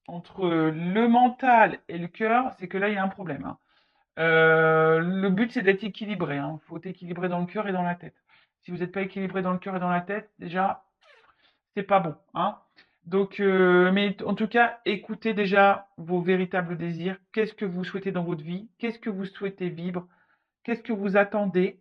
entre le mental et le cœur, c'est que là, il y a un problème, hein. Le but, c'est d'être équilibré, hein. Il faut être équilibré dans le cœur et dans la tête. Si vous n'êtes pas équilibré dans le cœur et dans la tête, déjà, c'est pas bon, hein. Donc, mais en tout cas, écoutez déjà vos véritables désirs. Qu'est-ce que vous souhaitez dans votre vie? Qu'est-ce que vous souhaitez vivre? Qu'est-ce que vous attendez?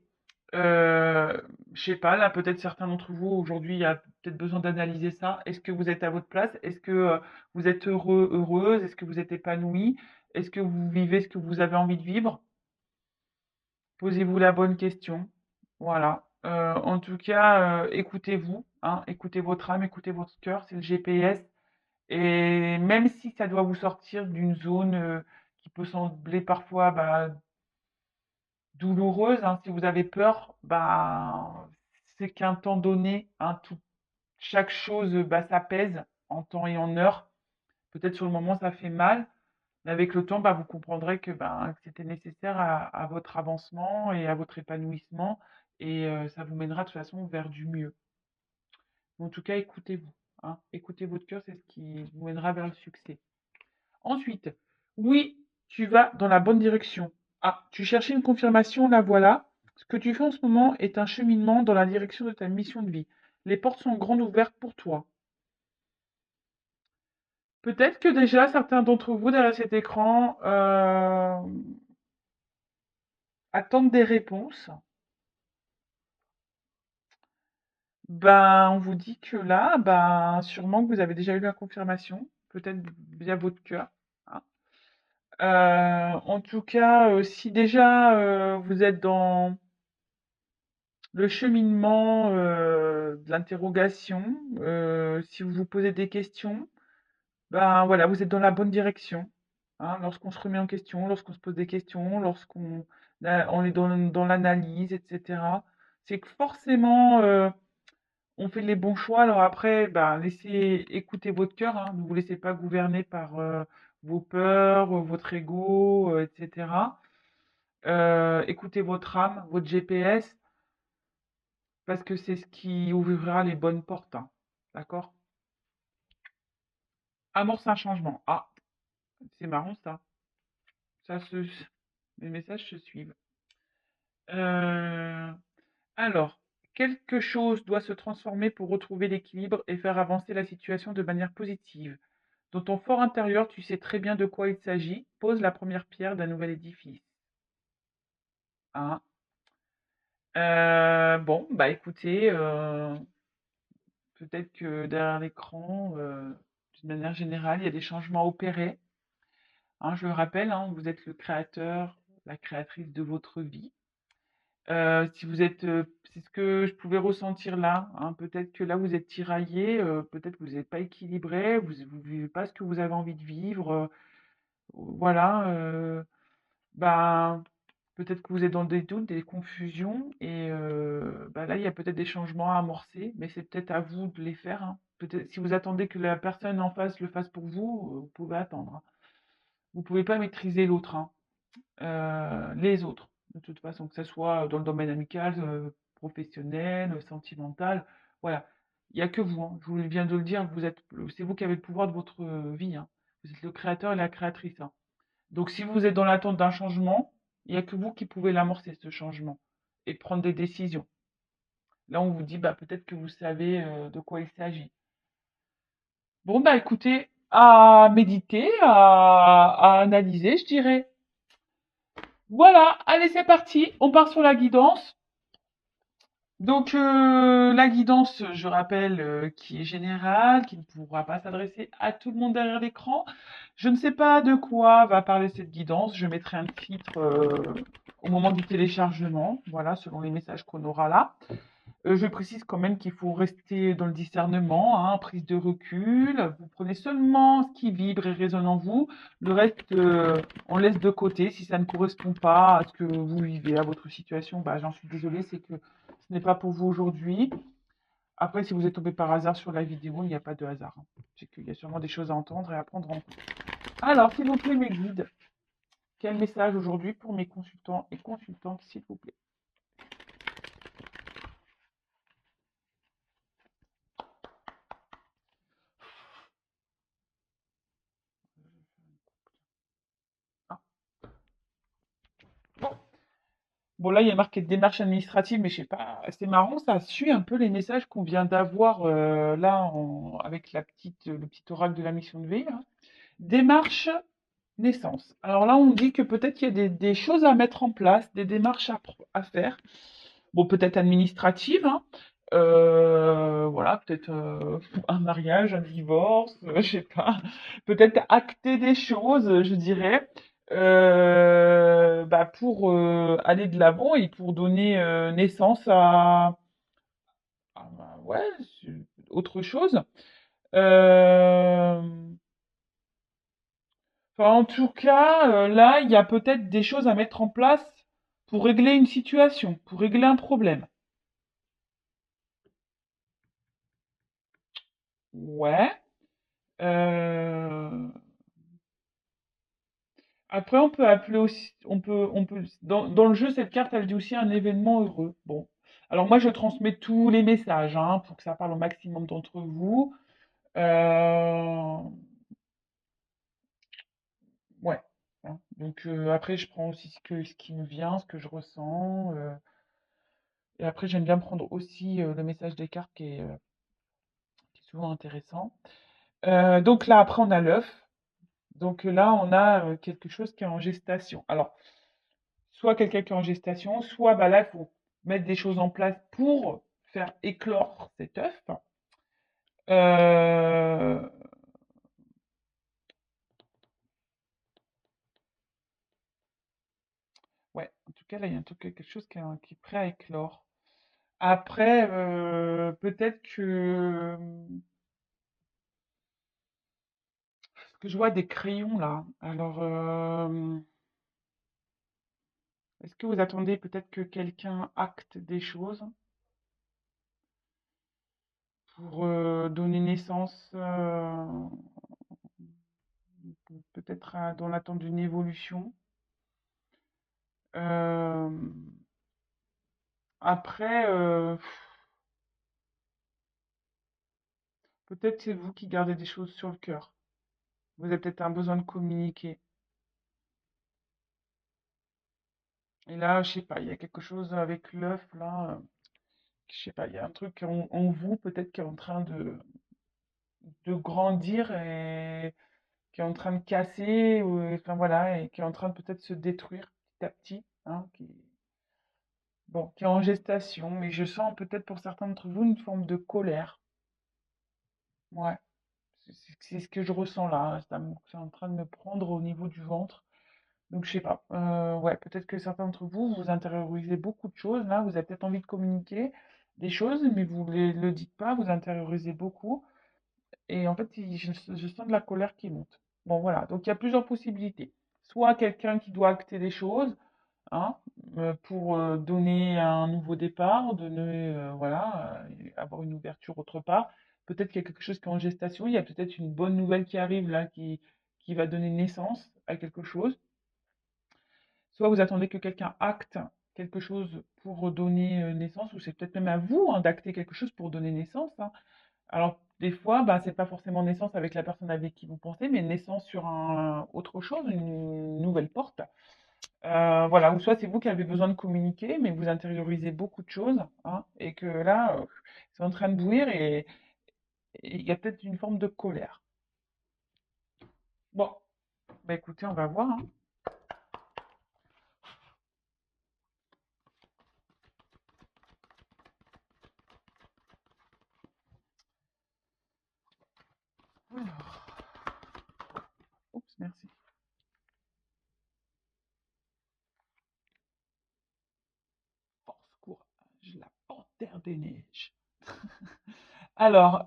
Je sais pas, là, peut-être certains d'entre vous, aujourd'hui, il y a peut-être besoin d'analyser ça. Est-ce que vous êtes à votre place? Est-ce que vous êtes heureux, heureuse? Est-ce que vous êtes épanoui? Est-ce que vous vivez ce que vous avez envie de vivre? Posez-vous la bonne question. Voilà. En tout cas, écoutez-vous, hein, écoutez votre âme, écoutez votre cœur, c'est le GPS. Et même si ça doit vous sortir d'une zone qui peut sembler parfois bah, douloureuse, hein, si vous avez peur, bah, c'est qu'un temps donné, hein, chaque chose bah, s'apaise en temps et en heure. Peut-être sur le moment ça fait mal, mais avec le temps, bah, vous comprendrez que, bah, que c'était nécessaire à votre avancement et à votre épanouissement, et ça vous mènera de toute façon vers du mieux. En tout cas, écoutez-vous, hein, écoutez votre cœur, c'est ce qui vous mènera vers le succès. Ensuite, oui, tu vas dans la bonne direction. Ah, tu cherchais une confirmation, la voilà. Ce que tu fais en ce moment est un cheminement dans la direction de ta mission de vie. Les portes sont grandes ouvertes pour toi. Peut-être que déjà certains d'entre vous derrière cet écran attendent des réponses. Ben, on vous dit que là, ben, sûrement que vous avez déjà eu la confirmation, peut-être via votre cœur, hein. En tout cas, si déjà vous êtes dans le cheminement de l'interrogation, si vous vous posez des questions, ben voilà, vous êtes dans la bonne direction, hein. Lorsqu'on se remet en question, lorsqu'on se pose des questions, lorsqu'on on est dans l'analyse, etc., c'est que forcément on fait les bons choix. Alors après, ben, laissez écouter votre cœur, hein. Ne vous laissez pas gouverner par vos peurs, votre ego, etc. Écoutez votre âme, votre GPS, parce que c'est ce qui ouvrira les bonnes portes, hein. D'accord? Amorce un changement. Ah, c'est marrant ça. Ça se... Les messages se suivent. Euh, Alors, quelque chose doit se transformer pour retrouver l'équilibre et faire avancer la situation de manière positive. Dans ton fort intérieur, tu sais très bien de quoi il s'agit. Pose la première pierre d'un nouvel édifice. Hein. Bon, bah écoutez, peut-être que derrière l'écran, d'une manière générale, il y a des changements à opérer. Hein, je le rappelle, hein, vous êtes le créateur, la créatrice de votre vie. Si vous êtes, c'est ce que je pouvais ressentir là, hein, peut-être que là vous êtes tiraillé, peut-être que vous n'êtes pas équilibré, vous ne vivez pas ce que vous avez envie de vivre. Voilà, ben, peut-être que vous êtes dans des doutes, des confusions, et bah là il y a peut-être des changements à amorcer, mais c'est peut-être à vous de les faire, hein. Peut-être si vous attendez que la personne en face le fasse pour vous, vous pouvez attendre, hein. Vous pouvez pas maîtriser l'autre, hein, les autres, de toute façon, que ce soit dans le domaine amical, professionnel, sentimental, voilà. Il n'y a que vous, hein. Je vous viens de le dire, c'est vous qui avez le pouvoir de votre vie, hein. Vous êtes le créateur et la créatrice, hein. Donc si vous êtes dans l'attente d'un changement, il n'y a que vous qui pouvez l'amorcer, ce changement, et prendre des décisions. Là, on vous dit, bah, peut-être que vous savez de quoi il s'agit. Bon, bah écoutez, à méditer, à analyser, je dirais. Voilà, allez, c'est parti, on part sur la guidance. Donc la guidance, je rappelle, qui est générale, qui ne pourra pas s'adresser à tout le monde derrière l'écran. Je ne sais pas de quoi va parler cette guidance. Je mettrai un titre au moment du téléchargement, voilà, selon les messages qu'on aura là. Je précise quand même qu'il faut rester dans le discernement, hein, prise de recul. Vous prenez seulement ce qui vibre et résonne en vous. Le reste, on laisse de côté. Si ça ne correspond pas à ce que vous vivez, à votre situation, bah, j'en suis désolée, c'est que ce n'est pas pour vous aujourd'hui. Après, si vous êtes tombé par hasard sur la vidéo, il n'y a pas de hasard, hein. C'est qu'il y a sûrement des choses à entendre et à prendre en compte. Alors, s'il vous plaît, mes guides, quel message aujourd'hui pour mes consultants et consultantes, s'il vous plaît? Ah, bon. Bon, là, il y a marqué démarche administrative, mais je sais pas, c'est marrant, ça suit un peu les messages qu'on vient d'avoir là avec le petit oracle de la mission de vie, là. Démarche naissance. Alors là, on dit que peut-être qu'il y a des choses à mettre en place, des démarches à faire. Bon, peut-être administratives, hein. Voilà, peut-être un mariage, un divorce, je sais pas. Peut-être acter des choses, je dirais, bah, pour aller de l'avant et pour donner naissance bah, ouais, autre chose. Euh, Enfin, en tout cas, là, il y a peut-être des choses à mettre en place pour régler une situation, pour régler un problème. Ouais. Euh, Après, on peut appeler aussi, dans le jeu, cette carte, elle dit aussi un événement heureux. Bon. Alors moi, je transmets tous les messages, hein, pour que ça parle au maximum d'entre vous. Euh, ouais. Hein. Donc après, je prends aussi ce qui me vient, ce que je ressens. Et après, j'aime bien prendre aussi le message des cartes qui est souvent intéressant. Donc là, après, on a l'œuf. Donc là, on a quelque chose qui est en gestation. Alors, soit quelqu'un qui est en gestation, soit bah, là, il faut mettre des choses en place pour faire éclore cet œuf. Euh, ouais, en tout cas, là, il y a un truc, quelque chose qui est prêt à éclore. Après, peut-être que je vois des crayons là. Alors, est-ce que vous attendez peut-être que quelqu'un acte des choses pour donner naissance, peut-être dans l'attente d'une évolution. Euh, Après, peut-être c'est vous qui gardez des choses sur le cœur. Vous avez peut-être un besoin de communiquer. Et là, je sais pas, il y a quelque chose avec l'œuf, là. Je sais pas, il y a un truc en vous, peut-être, qui est en train de grandir et qui est en train de casser, ou, enfin voilà, et qui est en train de peut-être se détruire petit à petit, hein, bon, qui est en gestation, mais je sens peut-être pour certains d'entre vous une forme de colère. Ouais, c'est ce que je ressens là. C'est en train de me prendre au niveau du ventre. Donc je sais pas. Ouais, peut-être que certains d'entre vous, vous intériorisez beaucoup de choses. Là, vous avez peut-être envie de communiquer des choses, mais vous ne le dites pas, vous intériorisez beaucoup. Et en fait, je sens de la colère qui monte. Bon, voilà. Donc il y a plusieurs possibilités. Soit quelqu'un qui doit acter des choses, hein, pour donner un nouveau départ, donner, voilà, avoir une ouverture autre part. Peut-être qu'il y a quelque chose qui est en gestation, il y a peut-être une bonne nouvelle qui arrive là, qui va donner naissance à quelque chose. Soit vous attendez que quelqu'un acte quelque chose pour donner naissance, ou c'est peut-être même à vous hein, d'acter quelque chose pour donner naissance. Hein. Alors, des fois, bah, c'est pas forcément naissance avec la personne avec qui vous pensez, mais naissance sur autre chose, une nouvelle porte. Voilà, ou soit c'est vous qui avez besoin de communiquer, mais vous intériorisez beaucoup de choses, hein, et que là, c'est en train de bouillir et il y a peut-être une forme de colère. Bon, bah écoutez, on va voir. Hein. Alors, oups, merci. Force, courage, la panthère des neiges. Alors,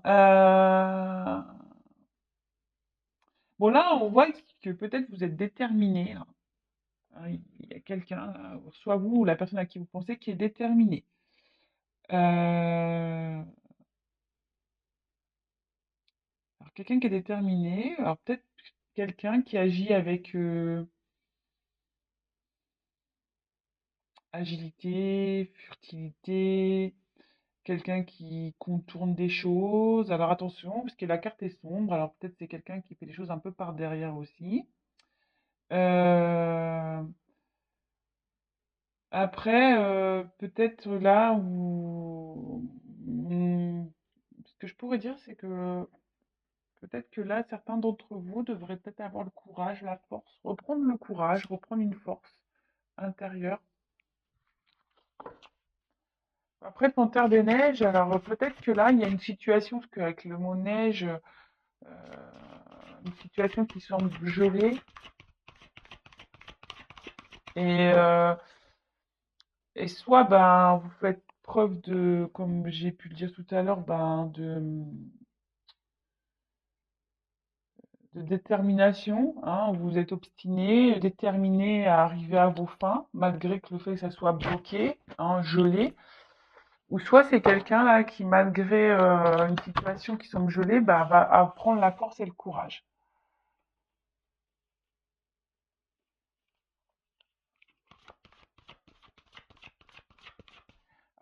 bon là, on voit que peut-être vous êtes déterminé. Là. Hein, il y a quelqu'un, là, soit vous ou la personne à qui vous pensez, qui est déterminé. Alors, quelqu'un qui est déterminé, alors peut-être quelqu'un qui agit avec agilité, furtivité, quelqu'un qui contourne des choses. Alors attention, parce que la carte est sombre, alors peut-être c'est quelqu'un qui fait des choses un peu par derrière aussi. Euh, Après, peut-être là où ce que je pourrais dire, c'est que peut-être que là, certains d'entre vous devraient peut-être avoir le courage, la force, reprendre le courage, reprendre une force intérieure. Après, Panthère des Neiges, alors peut-être que là, il y a une situation, parce qu'avec le mot neige, une situation qui semble gelée, et, euh, et soit ben, vous faites preuve de, comme j'ai pu le dire tout à l'heure, ben, de détermination, hein, vous êtes obstiné, déterminé à arriver à vos fins, malgré que le fait que ça soit bloqué, hein, gelé. Ou soit c'est quelqu'un là qui, malgré une situation qui semble gelée, bah, va apprendre la force et le courage.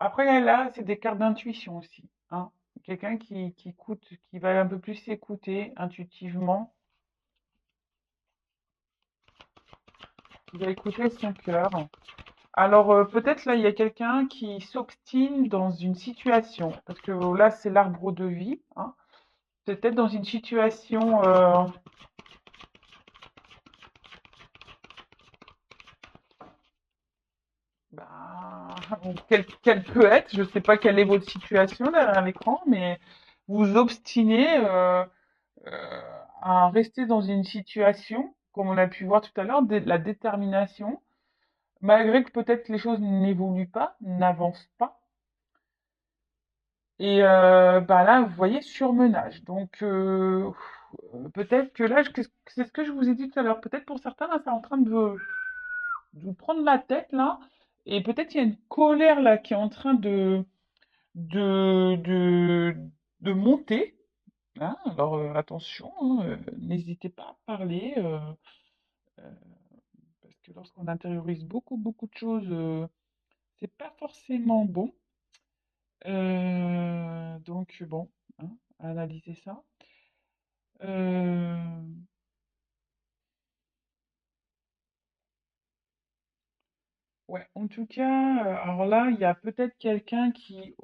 Après là, c'est des cartes d'intuition aussi, hein. Quelqu'un qui écoute, qui va un peu plus s'écouter intuitivement, qui va écouter son cœur. Alors peut-être là, il y a quelqu'un qui s'obstine dans une situation, parce que là, c'est l'arbre de vie, hein. Peut-être dans une situation ben, quelle peut être, je ne sais pas quelle est votre situation derrière l'écran, mais vous obstinez euh, à rester dans une situation, comme on a pu voir tout à l'heure, la détermination, malgré que peut-être les choses n'évoluent pas, n'avancent pas. Et bah là, vous voyez, surmenage. Donc, peut-être que là, c'est ce que je vous ai dit tout à l'heure. Peut-être pour certains, là, c'est en train de vous prendre la tête, là. Et peut-être il y a une colère, là, qui est en train de, de, de monter. Hein. Alors, attention, hein, n'hésitez pas à parler. Euh, Parce que lorsqu'on intériorise beaucoup, beaucoup de choses, c'est pas forcément bon. Donc, bon, hein, analyser ça. Euh, ouais, en tout cas, alors là, il y a peut-être quelqu'un qui,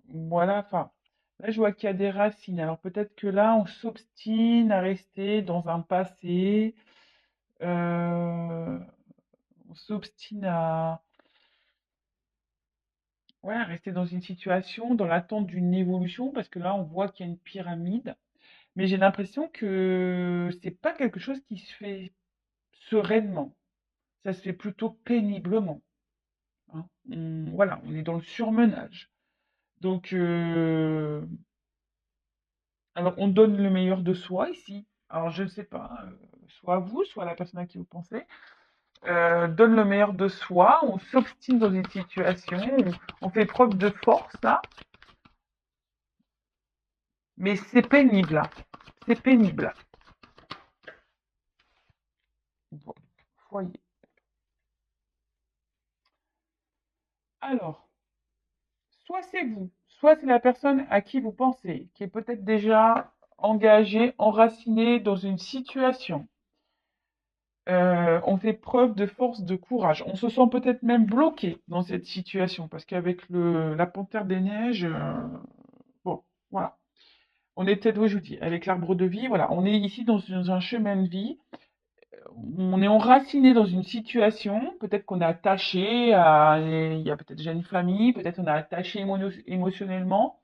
voilà, enfin, là, je vois qu'il y a des racines. Alors peut-être que là, on s'obstine à rester dans un passé, on s'obstine ouais, à rester dans une situation, dans l'attente d'une évolution, parce que là, on voit qu'il y a une pyramide. Mais j'ai l'impression que c'est pas quelque chose qui se fait sereinement. Ça se fait plutôt péniblement, hein. Voilà, on est dans le surmenage. Donc, alors on donne le meilleur de soi ici. Alors je ne sais pas, soit vous, soit la personne à qui vous pensez, donne le meilleur de soi, on s'obstine dans une situation, on fait preuve de force là, mais c'est pénible là, c'est pénible. Bon, voyez. Alors, soit c'est vous, soit c'est la personne à qui vous pensez, qui est peut-être déjà engagée, enracinée dans une situation. On fait preuve de force, de courage. On se sent peut-être même bloqué dans cette situation parce qu'avec la panthère des neiges, bon, voilà. On est peut-être, oui, je vous dis, avec l'arbre de vie, voilà. On est ici dans un chemin de vie. On est enraciné dans une situation. Peut-être qu'on est attaché à, il y a peut-être déjà une famille. Peut-être on est attaché émotionnellement.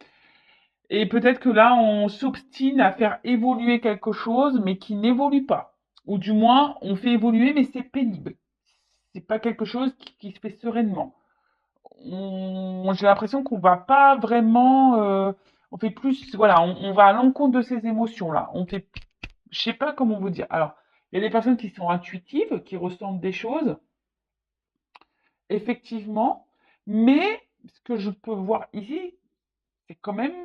Et peut-être que là, on s'obstine à faire évoluer quelque chose, mais qui n'évolue pas. Ou du moins, on fait évoluer, mais c'est pénible. C'est pas quelque chose qui se fait sereinement. J'ai l'impression qu'on va pas vraiment, on fait plus, voilà, on va à l'encontre de ces émotions-là. On fait, je sais pas comment vous dire. Alors, il y a des personnes qui sont intuitives, qui ressentent des choses, effectivement, mais ce que je peux voir ici, c'est quand même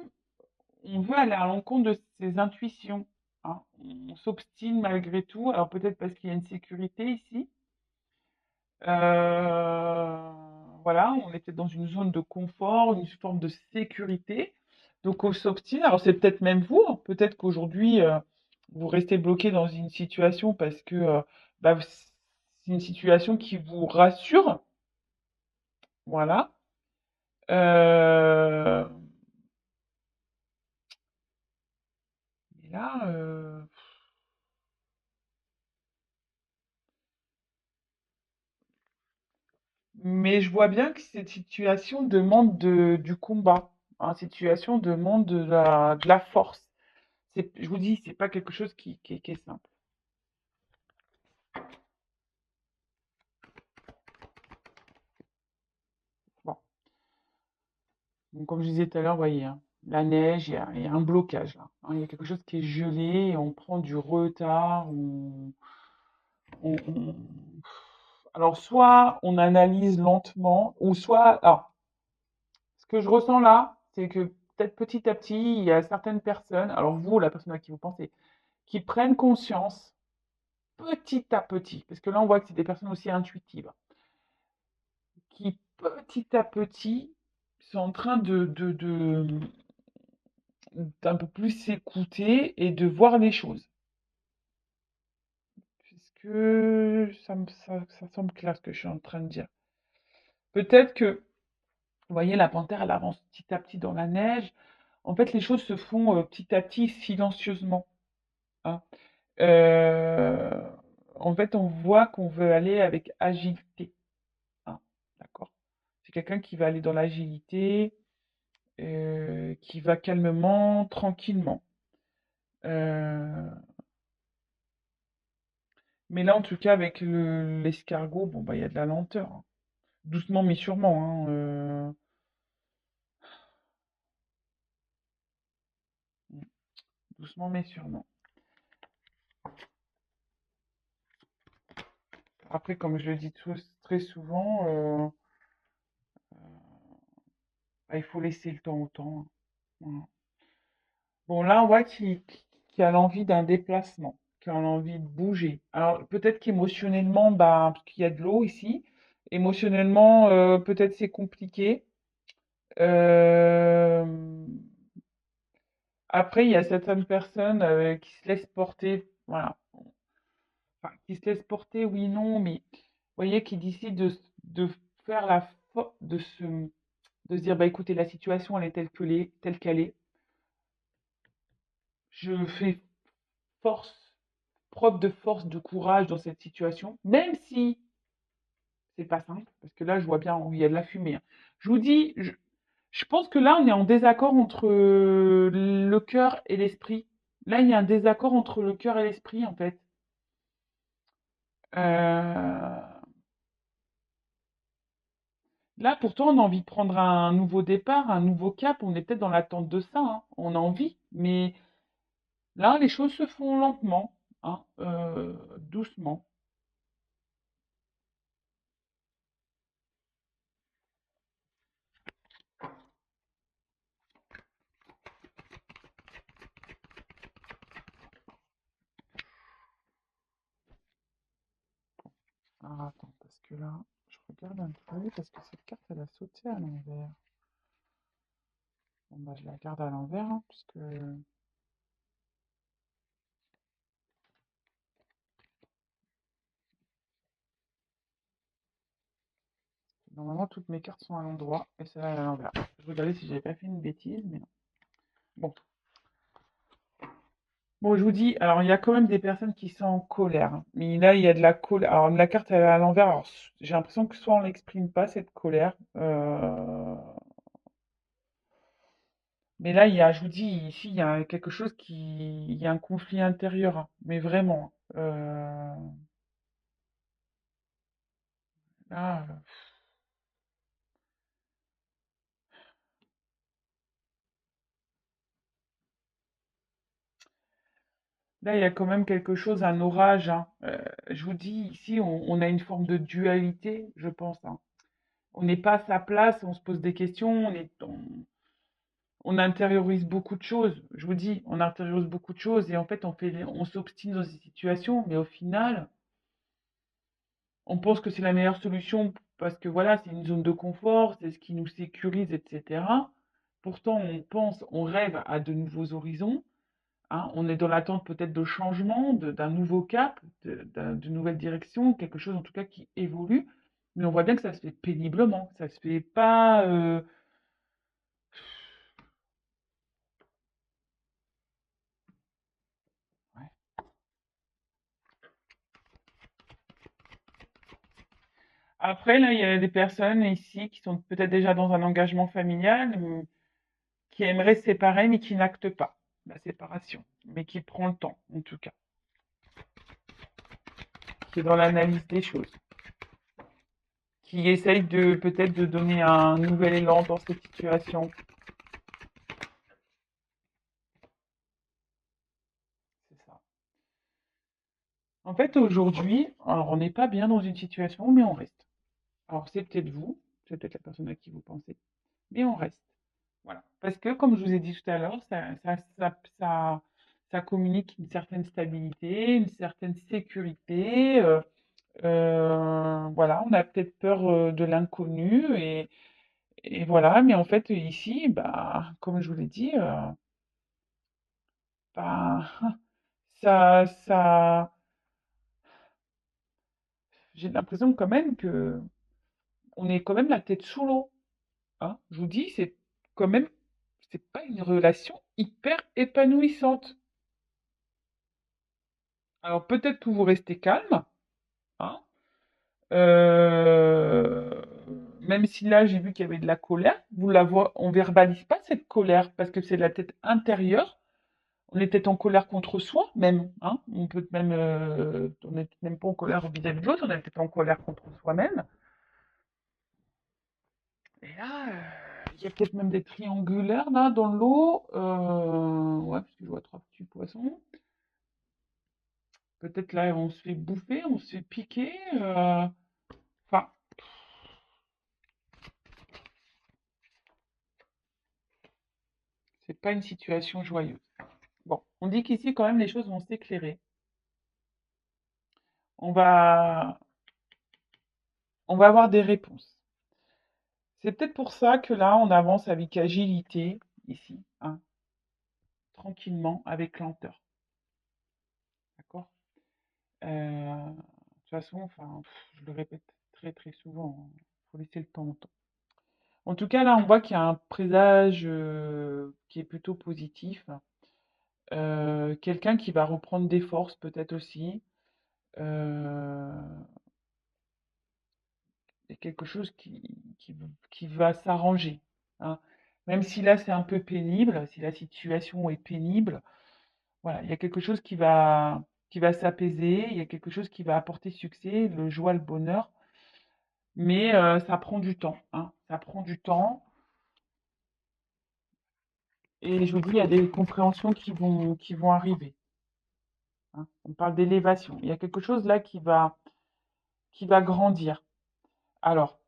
on veut aller à l'encontre de ses intuitions, hein. On s'obstine malgré tout, alors peut-être parce qu'il y a une sécurité ici. Voilà, on est peut-être dans une zone de confort, une forme de sécurité. Donc on s'obstine. Alors c'est peut-être même vous, hein. Peut-être qu'aujourd'hui vous restez bloqué dans une situation parce que bah, c'est une situation qui vous rassure, voilà. Euh, et là, mais je vois bien que cette situation demande du combat. Hein, situation demande de la force. Je vous dis, c'est pas quelque chose qui est simple. Bon. Donc, comme je disais tout à l'heure, vous voyez, hein, la neige, il y a un blocage là. Hein, il y a quelque chose qui est gelé et on prend du retard. On- Alors, soit on analyse lentement, ou soit. Alors, ce que je ressens là, c'est que peut-être petit à petit, il y a certaines personnes, alors vous, la personne à qui vous pensez, qui prennent conscience petit à petit, parce que là, on voit que c'est des personnes aussi intuitives, qui petit à petit sont en train d'un peu plus s'écouter et de voir les choses. Puisque ça semble clair ce que je suis en train de dire. Peut-être que, vous voyez, la panthère, elle avance petit à petit dans la neige. En fait, les choses se font petit à petit, silencieusement. Hein. Euh, En fait, on voit qu'on veut aller avec agilité. Hein. D'accord? C'est quelqu'un qui va aller dans l'agilité, qui va calmement, tranquillement. Euh, mais là, en tout cas, avec l'escargot, bon, bah, il y a de la lenteur. Hein. Doucement mais sûrement. Hein, doucement mais sûrement. Après, comme je le dis très souvent, bah, il faut laisser le temps au temps. Hein. Voilà. Bon, là, on voit qu'il a l'envie d'un déplacement, qu'il a envie de bouger. Alors, peut-être qu'émotionnellement, bah, parce qu'il y a de l'eau ici, émotionnellement, peut-être c'est compliqué. Euh, Après, il y a certaines personnes qui se laissent porter, voilà. Enfin, qui se laissent porter, oui, non, mais vous voyez, qui décident de faire de se dire, bah écoutez, la situation, elle est telle qu'elle est. Je fais force, preuve de force, de courage dans cette situation, même si c'est pas simple, parce que là, je vois bien où il y a de la fumée. Hein. Je vous dis, je pense que là, on est en désaccord entre le cœur et l'esprit. Là, il y a un désaccord entre le cœur et l'esprit, en fait. Euh, Là, pourtant, on a envie de prendre un nouveau départ, un nouveau cap. On est peut-être dans l'attente de ça. Hein. On a envie, mais là, les choses se font lentement, hein, doucement. Alors, attends, parce que là, je regarde un peu, parce que cette carte, elle a sauté à l'envers. Bon, bah, je la garde à l'envers, hein, puisque normalement, toutes mes cartes sont à l'endroit, et celle-là, elle est à l'envers. Je regardais si j'avais pas fait une bêtise, mais non. Bon. Bon, je vous dis, alors il y a quand même des personnes qui sont en colère. Hein. Mais là, il y a de la colère. Alors la carte elle est à l'envers. Alors j'ai l'impression que soit on l'exprime pas cette colère. Mais là, je vous dis, ici, il y a quelque chose il y a un conflit intérieur. Hein. Mais vraiment. Là, là, il y a quand même quelque chose, un orage. Hein. Je vous dis, ici, on a une forme de dualité, je pense. Hein. On n'est pas à sa place, on se pose des questions, on intériorise beaucoup de choses. Je vous dis, on intériorise beaucoup de choses et en fait, on s'obstine dans ces situations, mais au final, on pense que c'est la meilleure solution parce que voilà, c'est une zone de confort, c'est ce qui nous sécurise, etc. Pourtant, on pense, on rêve à de nouveaux horizons. hein. On est dans l'attente peut-être de changement, d'un nouveau cap, d'une nouvelle direction, quelque chose en tout cas qui évolue. Mais on voit bien que ça se fait péniblement, ça se fait pas. Ouais. Après, là, il y a des personnes ici qui sont peut-être déjà dans un engagement familial, qui aimeraient se séparer, mais qui n'actent pas la séparation, mais qui prend le temps, en tout cas, qui est dans l'analyse des choses, qui essaye de peut-être de donner un nouvel élan dans cette situation. C'est ça. En fait, aujourd'hui, alors on n'est pas bien dans une situation, mais on reste. Alors c'est peut-être vous, c'est peut-être la personne à qui vous pensez, mais on reste. Voilà. Parce que, comme je vous ai dit tout à l'heure, ça communique une certaine stabilité, une certaine sécurité. Voilà, on a peut-être peur de l'inconnu et voilà, mais en fait, ici, bah, comme je vous l'ai dit, bah, ça, j'ai l'impression quand même que on est quand même la tête sous l'eau, hein. Je vous dis, c'est quand même, c'est pas une relation hyper épanouissante. Alors peut-être que vous restez calme, hein, euh, même si là j'ai vu qu'il y avait de la colère, vous la voyez, on verbalise pas cette colère parce que c'est la tête intérieure. On est peut-être en colère contre soi même, hein. On peut même, on n'est même pas en colère vis-à-vis de l'autre, on est peut-être en colère contre soi-même. Et là, il y a peut-être même des triangulaires là dans l'eau. Ouais, parce que je vois trois petits poissons. Peut-être là, on se fait bouffer, on se fait piquer. Enfin, c'est pas une situation joyeuse. Bon, on dit qu'ici, quand même, les choses vont s'éclairer. On va, on va avoir des réponses. C'est peut-être pour ça que là, on avance avec agilité, ici, hein, tranquillement, avec lenteur. D'accord? De toute façon, enfin, je le répète très très souvent, il faut laisser le temps au temps. En tout cas, là, on voit qu'il y a un présage qui est plutôt positif. Quelqu'un qui va reprendre des forces, peut-être aussi. Euh, Il y a quelque chose qui va s'arranger, hein. Même si là, c'est un peu pénible, si la situation est pénible, voilà, il y a quelque chose qui va s'apaiser, il y a quelque chose qui va apporter succès, le joie, le bonheur. Mais ça prend du temps, hein. Ça prend du temps. Et je vous dis, il y a des compréhensions qui vont arriver, hein. On parle d'élévation. Il y a quelque chose là qui va grandir. Alors,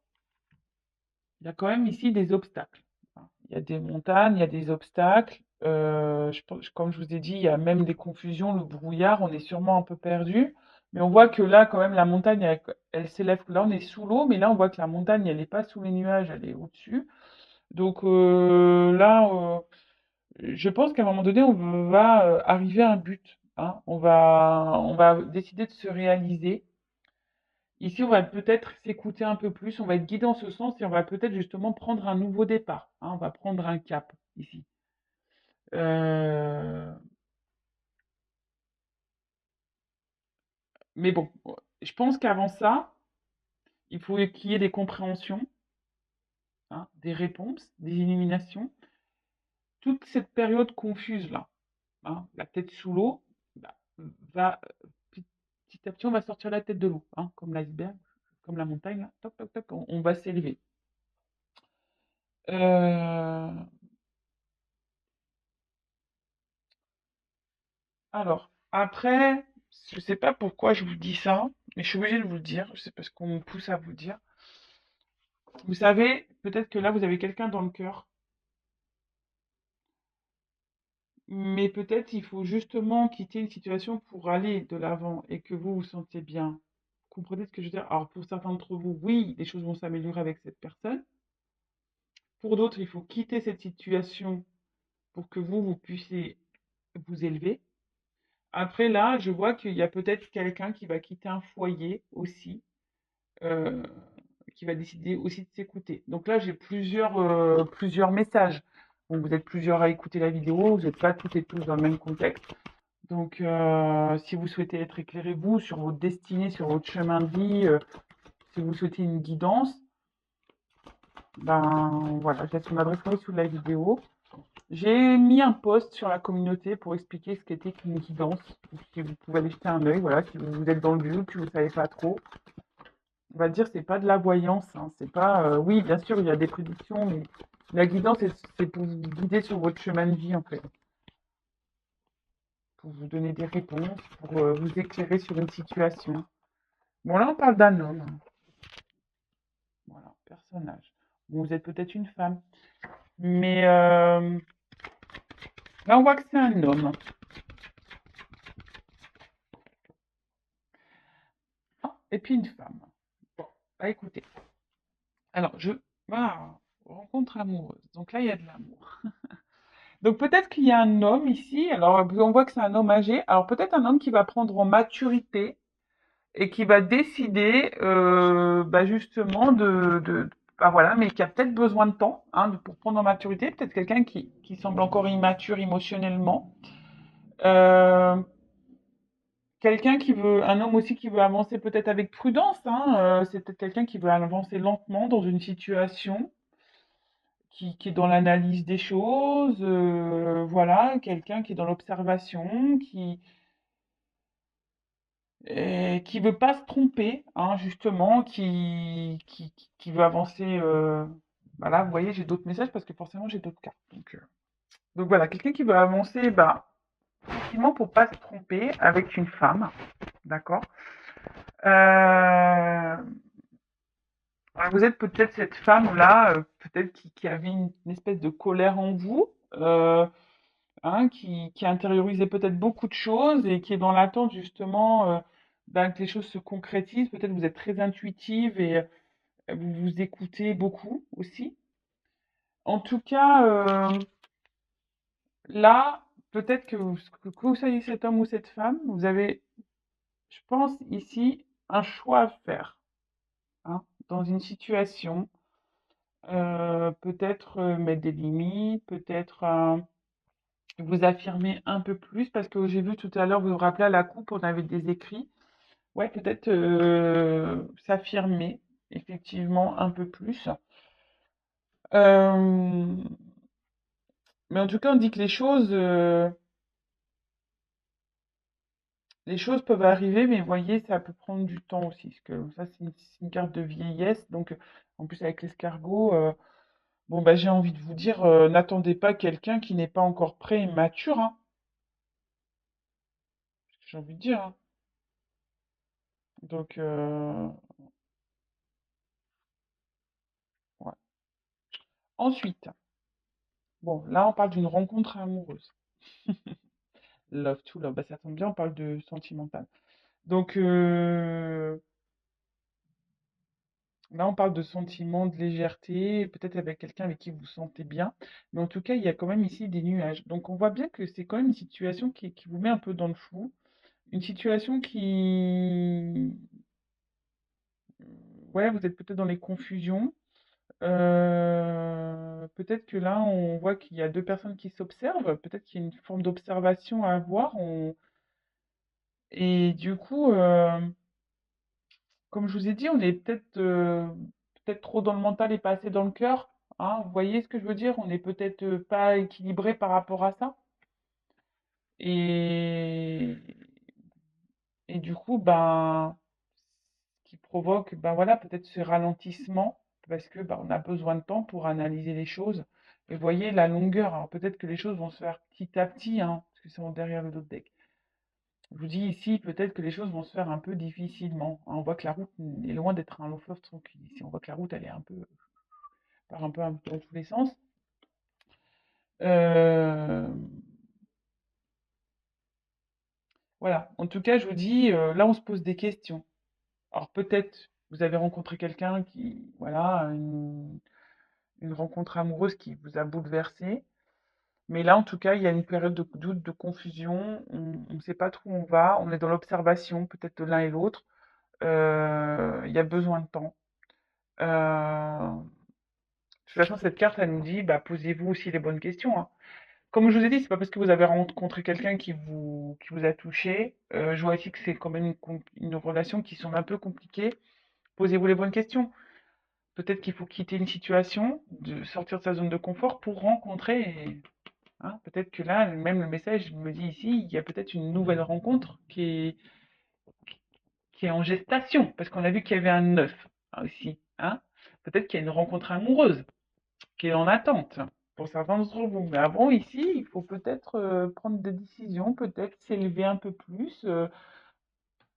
il y a quand même ici des obstacles, hein. Il y a des montagnes, il y a des obstacles. Comme je vous ai dit, il y a même des confusions, le brouillard, on est sûrement un peu perdu. Mais on voit que là, quand même, la montagne, elle s'élève. Là, on est sous l'eau, mais là, on voit que la montagne, elle n'est pas sous les nuages, elle est au-dessus. Donc là, je pense qu'à un moment donné, on va arriver à un but, hein. On va décider de se réaliser. Ici, on va peut-être s'écouter un peu plus, on va être guidé en ce sens et on va peut-être justement prendre un nouveau départ, hein. On va prendre un cap ici. Euh, mais bon, je pense qu'avant ça, il faut qu'il y ait des compréhensions, hein, des réponses, des illuminations. Toute cette période confuse là, hein, la tête sous l'eau, bah, va petit à petit, on va sortir la tête de l'eau, hein, comme l'iceberg, comme la montagne, là, toc, toc, toc, on va s'élever. Euh, alors, après, je sais pas pourquoi je vous dis ça, mais je suis obligée de vous le dire, c'est parce qu'on me pousse à vous le dire. Vous savez, peut-être que là, vous avez quelqu'un dans le cœur, mais peut-être il faut justement quitter une situation pour aller de l'avant et que vous vous sentiez bien. Vous comprenez ce que je veux dire? Alors, pour certains d'entre vous, oui, les choses vont s'améliorer avec cette personne. Pour d'autres, il faut quitter cette situation pour que vous puissiez vous élever. Après, là, je vois qu'il y a peut-être quelqu'un qui va quitter un foyer aussi, euh, qui va décider aussi de s'écouter. Donc là, j'ai plusieurs messages. Bon, vous êtes plusieurs à écouter la vidéo, vous n'êtes pas toutes et tous dans le même contexte. Donc, si vous souhaitez être éclairé, vous, sur votre destinée, sur votre chemin de vie, si vous souhaitez une guidance, ben voilà, je laisse mon adresse mail sous la vidéo. J'ai mis un post sur la communauté pour expliquer ce qu'était qu'une guidance. Si vous pouvez aller jeter un œil, voilà, si vous êtes dans le doute, si vous ne savez pas trop. On va dire, c'est pas de la voyance, hein, c'est pas. Oui, bien sûr, il y a des prédictions, mais la guidance, c'est pour vous guider sur votre chemin de vie, en fait. Pour vous donner des réponses, pour vous éclairer sur une situation. Bon, là, on parle d'un homme. Voilà, personnage. Bon, vous êtes peut-être une femme. Mais là, on voit que c'est un homme. Ah, et puis une femme. Bon, bah écoutez. Alors, rencontre amoureuse. Donc là, il y a de l'amour. Donc peut-être qu'il y a un homme ici. Alors, on voit que c'est un homme âgé. Alors peut-être un homme qui va prendre en maturité et qui va décider, bah, justement, bah voilà, mais qui a peut-être besoin de temps, hein, pour prendre en maturité. Peut-être quelqu'un qui semble encore immature émotionnellement. Euh, Quelqu'un un homme aussi qui veut avancer peut-être avec prudence, hein, c'est peut-être quelqu'un qui veut avancer lentement dans une situation, qui est dans l'analyse des choses, voilà, quelqu'un qui est dans l'observation, qui veut pas se tromper, hein, justement, qui veut avancer, voilà, vous voyez, j'ai d'autres messages parce que forcément j'ai d'autres cartes. Donc voilà, quelqu'un qui veut avancer, bah, effectivement, pour pas se tromper avec une femme, d'accord? Euh, vous êtes peut-être cette femme-là, peut-être qui avait une espèce de colère en vous, hein, qui intériorisait peut-être beaucoup de choses et qui est dans l'attente justement ben, que les choses se concrétisent. Peut-être vous êtes très intuitive et vous vous écoutez beaucoup aussi. En tout cas, là, peut-être que vous soyez cet homme ou cette femme, vous avez, je pense, ici, un choix à faire, hein, dans une situation. Peut-être mettre des limites, peut-être vous affirmer un peu plus, parce que j'ai vu tout à l'heure, vous vous rappelez à la coupe, on avait des écrits. Ouais, peut-être s'affirmer, effectivement, un peu plus. Euh, mais en tout cas, on dit que les choses peuvent arriver, mais vous voyez, ça peut prendre du temps aussi, parce que ça, c'est une carte de vieillesse. Donc, en plus, avec l'escargot, bon, bah, j'ai envie de vous dire, n'attendez pas quelqu'un qui n'est pas encore prêt et mature, hein, j'ai envie de dire, hein. Donc, ouais. Ensuite, bon, là, on parle d'une rencontre amoureuse. Love to love, bah, ça tombe bien, on parle de sentimental. Donc, là, on parle de sentiments, de légèreté, peut-être avec quelqu'un avec qui vous vous sentez bien. Mais en tout cas, il y a quand même ici des nuages. Donc, on voit bien que c'est quand même une situation qui vous met un peu dans le flou. Une situation ouais, vous êtes peut-être dans les confusions. Peut-être que là, on voit qu'il y a deux personnes qui s'observent. Peut-être qu'il y a une forme d'observation à avoir. Et du coup, comme je vous ai dit, on est peut-être trop dans le mental et pas assez dans le cœur. Hein, vous voyez ce que je veux dire? On est peut-être pas équilibré par rapport à ça. Et, et du coup, ben, ce qui provoque, ben voilà, peut-être ce ralentissement, parce que ben, on a besoin de temps pour analyser les choses. Et vous voyez la longueur. Alors peut-être que les choses vont se faire petit à petit, hein, parce que c'est derrière le dos de deck. Je vous dis ici, peut-être que les choses vont se faire un peu difficilement, hein. On voit que la route est loin d'être un long fleuve tranquille ici. On voit que la route, elle est part un peu dans tous les sens. Euh, voilà. En tout cas, je vous dis, là, on se pose des questions. Alors peut-être vous avez rencontré quelqu'un voilà, une rencontre amoureuse qui vous a bouleversé. Mais là, en tout cas, il y a une période de doute, de confusion. On ne sait pas trop où on va. On est dans l'observation, peut-être de l'un et l'autre. Il y a besoin de temps. De toute façon, cette carte, elle nous dit, bah, posez-vous aussi les bonnes questions, hein. Comme je vous ai dit, c'est pas parce que vous avez rencontré quelqu'un qui vous a touché. Je vois ici que c'est quand même une relation qui semble un peu compliquée. Posez-vous les bonnes questions. Peut-être qu'il faut quitter une situation, sortir de sa zone de confort pour rencontrer. Hein, peut-être que là, même le message me dit ici, il y a peut-être une nouvelle rencontre qui est en gestation, parce qu'on a vu qu'il y avait un œuf aussi. Hein. Peut-être qu'il y a une rencontre amoureuse qui est en attente pour certains d'entre vous. Mais avant, ici, il faut peut-être prendre des décisions, peut-être s'élever un peu plus,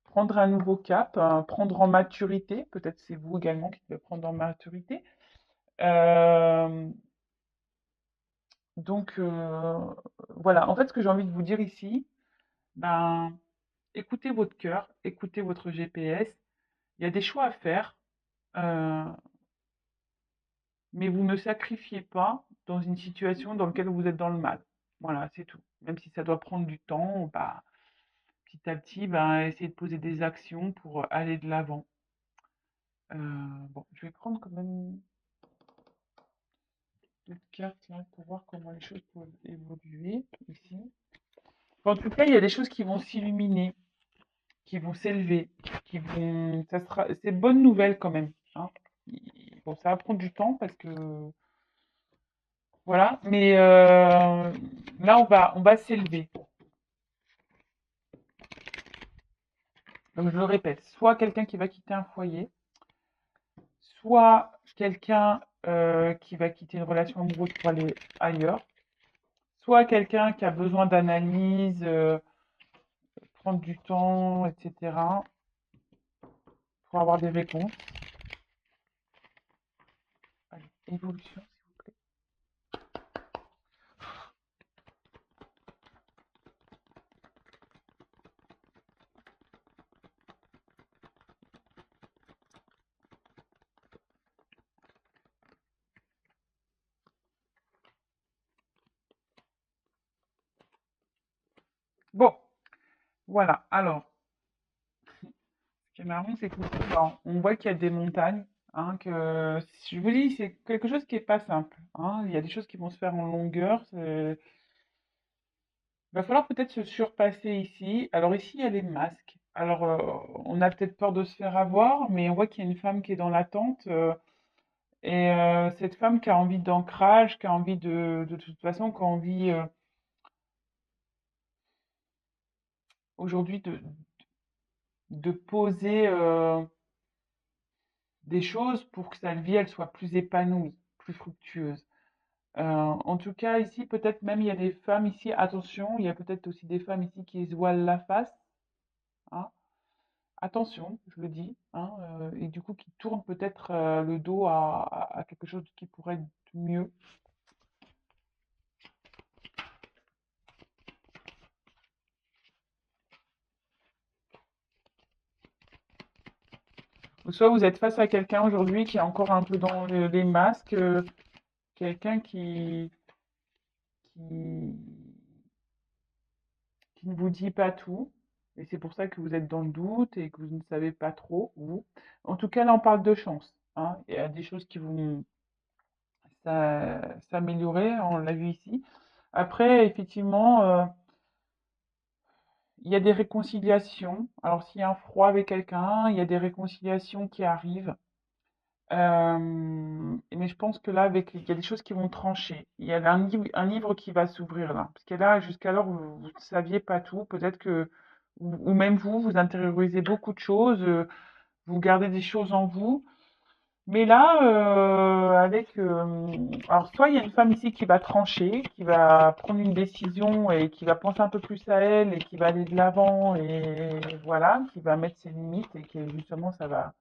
prendre un nouveau cap, prendre en maturité. Peut-être c'est vous également qui devez prendre en maturité. Euh, donc, voilà. En fait, ce que j'ai envie de vous dire ici, ben, écoutez votre cœur, écoutez votre GPS. Il y a des choix à faire, euh, mais vous ne sacrifiez pas dans une situation dans laquelle vous êtes dans le mal. Voilà, c'est tout. Même si ça doit prendre du temps, bah, petit à petit, bah, essayez de poser des actions pour aller de l'avant. Bon, je vais prendre quand même d'autres cartes là pour voir comment les choses peuvent évoluer ici. En tout cas, il y a des choses qui vont s'illuminer, qui vont s'élever, ça sera, c'est bonne nouvelle quand même, hein. Bon, ça va prendre du temps parce que voilà, mais là on va s'élever. Donc je le répète, soit quelqu'un qui va quitter un foyer, soit quelqu'un qui va quitter une relation amoureuse pour aller ailleurs, soit quelqu'un qui a besoin d'analyse, prendre du temps, etc., pour avoir des réponses. Allez, évolution, s'il vous plaît. Bon, voilà. Alors, ce qui est marrant, c'est que on voit qu'il y a des montagnes. Hein, que je vous dis, c'est quelque chose qui est pas simple. Hein. Il y a des choses qui vont se faire en longueur. Il va falloir peut-être se surpasser ici. Alors ici, il y a les masques. Alors, on a peut-être peur de se faire avoir, mais on voit qu'il y a une femme qui est dans l'attente. Et cette femme qui a envie d'ancrage, qui a envie de toute façon, qui a envie aujourd'hui de poser des choses pour que sa vie, elle soit plus épanouie, plus fructueuse. En tout cas, ici, peut-être même il y a des femmes ici, attention, il y a peut-être aussi des femmes ici qui se voilent la face. Hein. Attention, je le dis, hein, et du coup qui tournent peut-être le dos à quelque chose qui pourrait être mieux. Ou soit vous êtes face à quelqu'un aujourd'hui qui est encore un peu dans les masques, quelqu'un qui, qui ne vous dit pas tout, et c'est pour ça que vous êtes dans le doute et que vous ne savez pas trop, vous. En tout cas, là, on parle de chance, hein. Il y a des choses qui vont s'améliorer, on l'a vu ici. Après, effectivement, il y a des réconciliations. Alors, s'il y a un froid avec quelqu'un, il y a des réconciliations qui arrivent. Mais je pense que là, il y a des choses qui vont trancher. Il y a un livre qui va s'ouvrir là. Parce que là, jusqu'alors, vous ne saviez pas tout. Peut-être que, ou même vous, vous intériorisez beaucoup de choses, vous gardez des choses en vous. Mais là, alors soit il y a une femme ici qui va trancher, qui va prendre une décision et qui va penser un peu plus à elle et qui va aller de l'avant et voilà, qui va mettre ses limites et qui justement ça va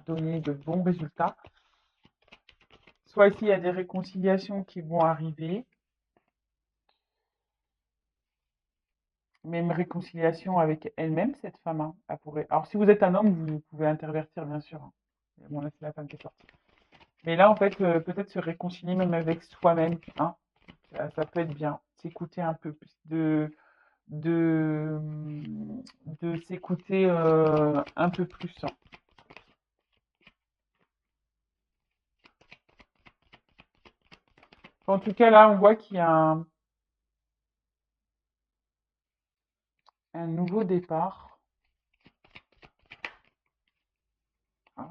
donner de bons résultats. Soit ici il y a des réconciliations qui vont arriver, même réconciliation avec elle-même, cette femme. Elle pourrait... Alors si vous êtes un homme, vous pouvez intervertir bien sûr. Hein. Bon là c'est la femme qui est sortie. Mais là, en fait, peut-être se réconcilier même avec soi-même, hein. Ça peut être bien. S'écouter un peu plus, de, de s'écouter un peu plus, hein. En tout cas, là, on voit qu'il y a un nouveau départ. Ah.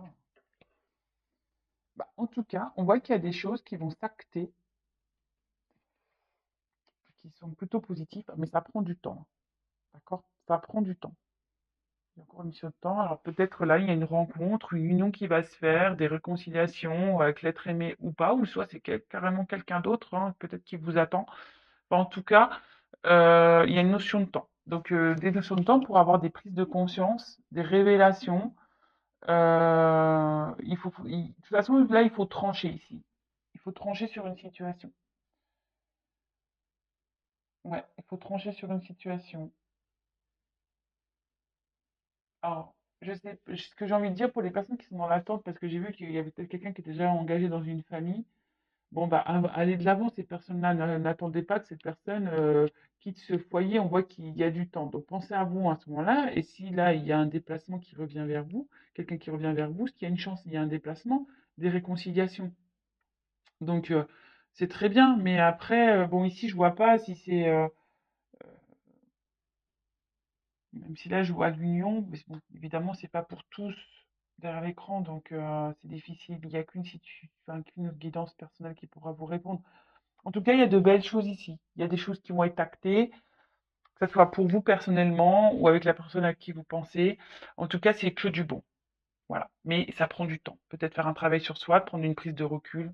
Bah, en tout cas, on voit qu'il y a des choses qui vont s'acter, qui sont plutôt positives, mais ça prend du temps. D'accord? Ça prend du temps. Il y a encore une mission de temps. Alors peut-être là, il y a une rencontre, une union qui va se faire, des réconciliations avec l'être aimé ou pas, ou soit c'est carrément quelqu'un d'autre, hein, peut-être qui vous attend. Enfin, en tout cas, il y a une notion de temps. Donc des notions de temps pour avoir des prises de conscience, des révélations. De toute façon, là, il faut trancher ici. Il faut trancher sur une situation. Ouais, il faut trancher sur une situation. Alors, je sais, ce que j'ai envie de dire pour les personnes qui sont dans l'attente, parce que j'ai vu qu'il y avait peut-être quelqu'un qui était déjà engagé dans une famille. Bon, bah, allez de l'avant, ces personnes-là. N'attendez pas que cette personne quitte ce foyer. On voit qu'il y a du temps. Donc, pensez à vous à ce moment-là. Et si là, il y a un déplacement qui revient vers vous, quelqu'un qui revient vers vous, ce qui a une chance, il y a un déplacement, des réconciliations. Donc, c'est très bien. Mais après, bon, ici, je vois pas si c'est. Même si là, je vois l'union, mais bon, évidemment, c'est pas pour tous derrière l'écran, donc c'est difficile. Il n'y a enfin, qu'une guidance personnelle qui pourra vous répondre. En tout cas, il y a de belles choses ici. Il y a des choses qui vont être actées, que ce soit pour vous personnellement ou avec la personne à qui vous pensez. En tout cas, c'est que du bon. Voilà. Mais ça prend du temps. Peut-être faire un travail sur soi, prendre une prise de recul.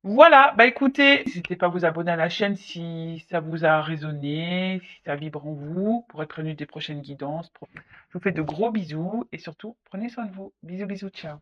Voilà, bah écoutez, n'hésitez pas à vous abonner à la chaîne si ça vous a résonné, si ça vibre en vous, pour être prévenu des prochaines guidances. Je vous fais de gros bisous et surtout, prenez soin de vous. Bisous, bisous, ciao.